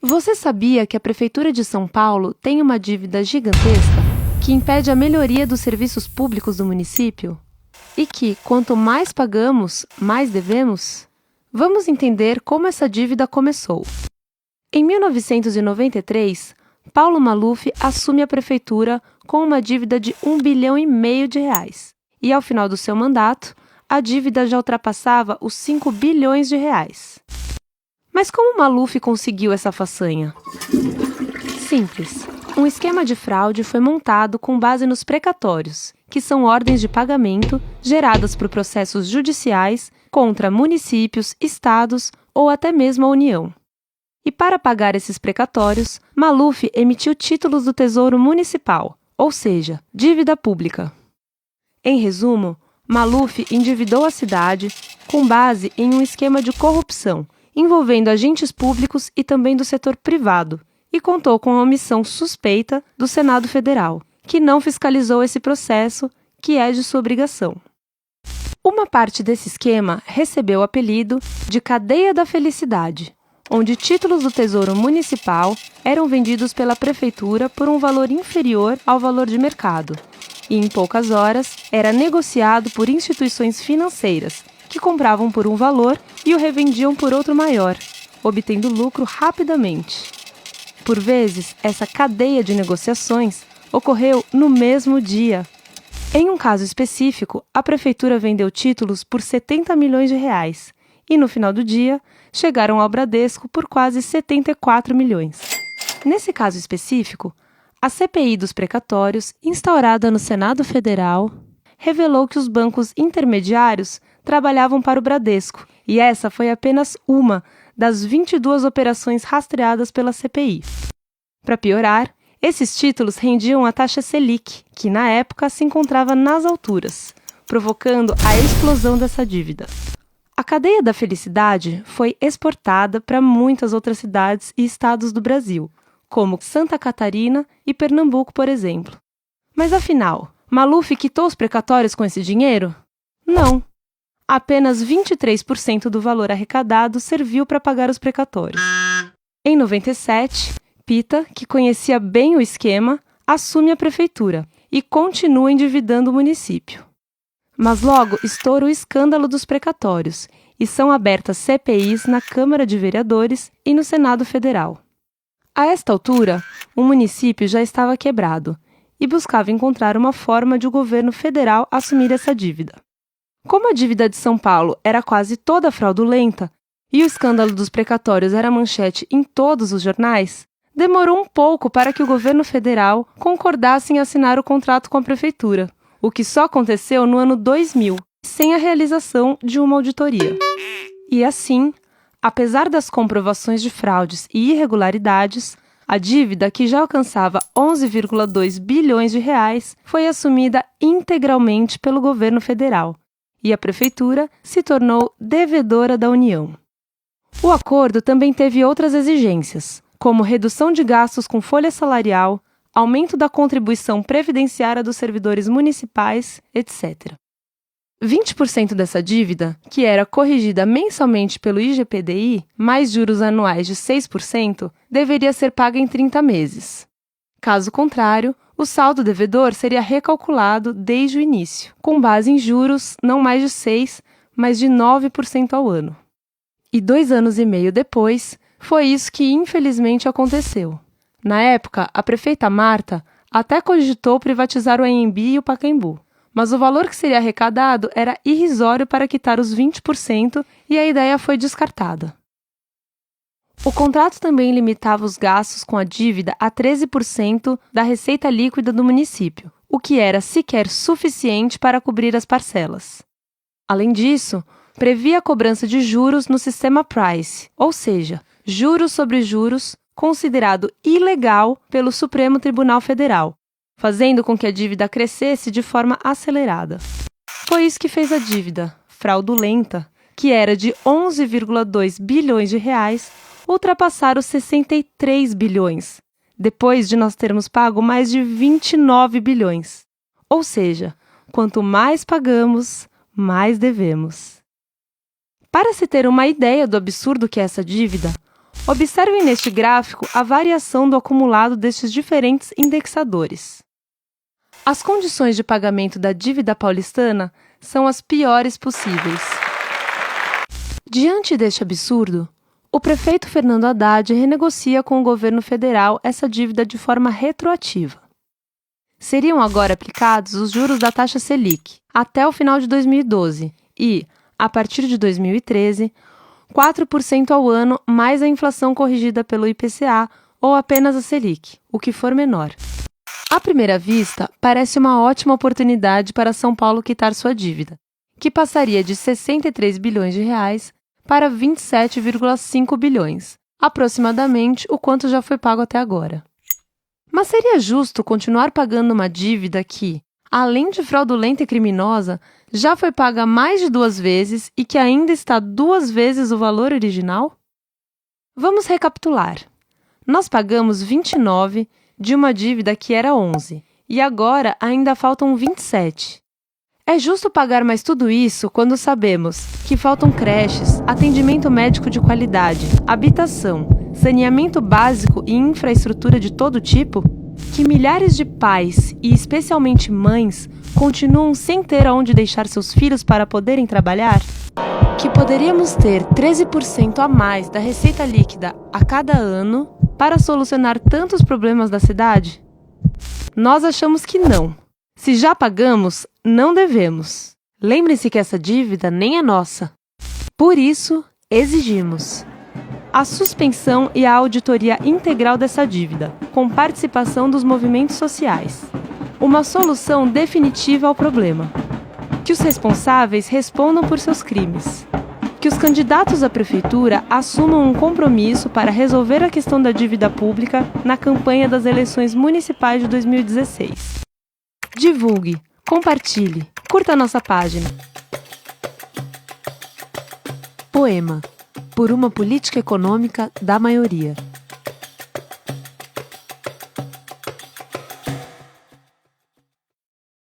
Você sabia que a Prefeitura de São Paulo tem uma dívida gigantesca que impede a melhoria dos serviços públicos do município? E que, quanto mais pagamos, mais devemos? Vamos entender como essa dívida começou. Em 1993, Paulo Maluf assume a prefeitura com uma dívida de R$1,5 bilhão. E, ao final do seu mandato, a dívida já ultrapassava os R$5 bilhões. Mas como Maluf conseguiu essa façanha? Simples. Um esquema de fraude foi montado com base nos precatórios, que são ordens de pagamento geradas por processos judiciais contra municípios, estados ou até mesmo a União. E para pagar esses precatórios, Maluf emitiu títulos do Tesouro Municipal, ou seja, dívida pública. Em resumo, Maluf endividou a cidade com base em um esquema de corrupção, envolvendo agentes públicos e também do setor privado, e contou com a omissão suspeita do Senado Federal, que não fiscalizou esse processo, que é de sua obrigação. Uma parte desse esquema recebeu o apelido de Cadeia da Felicidade, onde títulos do Tesouro Municipal eram vendidos pela Prefeitura por um valor inferior ao valor de mercado, e em poucas horas era negociado por instituições financeiras, que compravam por um valor e o revendiam por outro maior, obtendo lucro rapidamente. Por vezes, essa cadeia de negociações ocorreu no mesmo dia. Em um caso específico, a prefeitura vendeu títulos por R$70 milhões e, no final do dia, chegaram ao Bradesco por quase R$74 milhões. Nesse caso específico, a CPI dos precatórios, instaurada no Senado Federal, revelou que os bancos intermediários trabalhavam para o Bradesco, e essa foi apenas uma das 22 operações rastreadas pela CPI. Para piorar, esses títulos rendiam a taxa Selic, que na época se encontrava nas alturas, provocando a explosão dessa dívida. A Cadeia da Felicidade foi exportada para muitas outras cidades e estados do Brasil, como Santa Catarina e Pernambuco, por exemplo. Mas afinal, Maluf quitou os precatórios com esse dinheiro? Não. Apenas 23% do valor arrecadado serviu para pagar os precatórios. Em 97, Pita, que conhecia bem o esquema, assume a prefeitura e continua endividando o município. Mas logo estoura o escândalo dos precatórios e são abertas CPIs na Câmara de Vereadores e no Senado Federal. A esta altura, o município já estava quebrado e buscava encontrar uma forma de o governo federal assumir essa dívida. Como a dívida de São Paulo era quase toda fraudulenta e o escândalo dos precatórios era manchete em todos os jornais, demorou um pouco para que o governo federal concordasse em assinar o contrato com a prefeitura, o que só aconteceu no ano 2000, sem a realização de uma auditoria. E assim, apesar das comprovações de fraudes e irregularidades, a dívida, que já alcançava R$11,2 bilhões, foi assumida integralmente pelo governo federal, e a prefeitura se tornou devedora da União. O acordo também teve outras exigências, como redução de gastos com folha salarial, aumento da contribuição previdenciária dos servidores municipais, etc. 20% dessa dívida, que era corrigida mensalmente pelo IGPDI, mais juros anuais de 6%, deveria ser paga em 30 meses. Caso contrário, o saldo devedor seria recalculado desde o início, com base em juros não mais de 6%, mas de 9% ao ano. E 2 anos e meio depois, foi isso que infelizmente aconteceu. Na época, a prefeita Marta até cogitou privatizar o Anhembi e o Pacaembu, mas o valor que seria arrecadado era irrisório para quitar os 20% e a ideia foi descartada. O contrato também limitava os gastos com a dívida a 13% da receita líquida do município, o que era sequer suficiente para cobrir as parcelas. Além disso, previa a cobrança de juros no sistema Price, ou seja, juros sobre juros, considerado ilegal pelo Supremo Tribunal Federal, fazendo com que a dívida crescesse de forma acelerada. Foi isso que fez a dívida fraudulenta, que era de R$11,2 bilhões, ultrapassar os 63 bilhões, depois de nós termos pago mais de 29 bilhões. Ou seja, quanto mais pagamos, mais devemos. Para se ter uma ideia do absurdo que é essa dívida, Observem neste gráfico a variação do acumulado destes diferentes indexadores. As condições de pagamento da dívida paulistana são as piores possíveis. Diante deste absurdo, o prefeito Fernando Haddad renegocia com o governo federal essa dívida de forma retroativa. Seriam agora aplicados os juros da taxa Selic até o final de 2012 e, a partir de 2013, 4% ao ano mais a inflação corrigida pelo IPCA ou apenas a Selic, o que for menor. À primeira vista, parece uma ótima oportunidade para São Paulo quitar sua dívida, que passaria de 63 bilhões de reais para 27,5 bilhões, aproximadamente o quanto já foi pago até agora. Mas seria justo continuar pagando uma dívida que, além de fraudulenta e criminosa, já foi paga mais de 2 vezes e que ainda está 2 vezes o valor original? Vamos recapitular. Nós pagamos 29 de uma dívida que era 11 e agora ainda faltam 27. É justo pagar mais tudo isso quando sabemos que faltam creches, atendimento médico de qualidade, habitação, saneamento básico e infraestrutura de todo tipo? Que milhares de pais, e especialmente mães, continuam sem ter aonde deixar seus filhos para poderem trabalhar? Que poderíamos ter 13% a mais da receita líquida a cada ano para solucionar tantos problemas da cidade? Nós achamos que não. Se já pagamos, não devemos. Lembre-se que essa dívida nem é nossa. Por isso, exigimos a suspensão e a auditoria integral dessa dívida, com participação dos movimentos sociais. Uma solução definitiva ao problema. Que os responsáveis respondam por seus crimes. Que os candidatos à prefeitura assumam um compromisso para resolver a questão da dívida pública na campanha das eleições municipais de 2016. Divulgue, compartilhe, curta a nossa página. Poema. Por uma política econômica da maioria.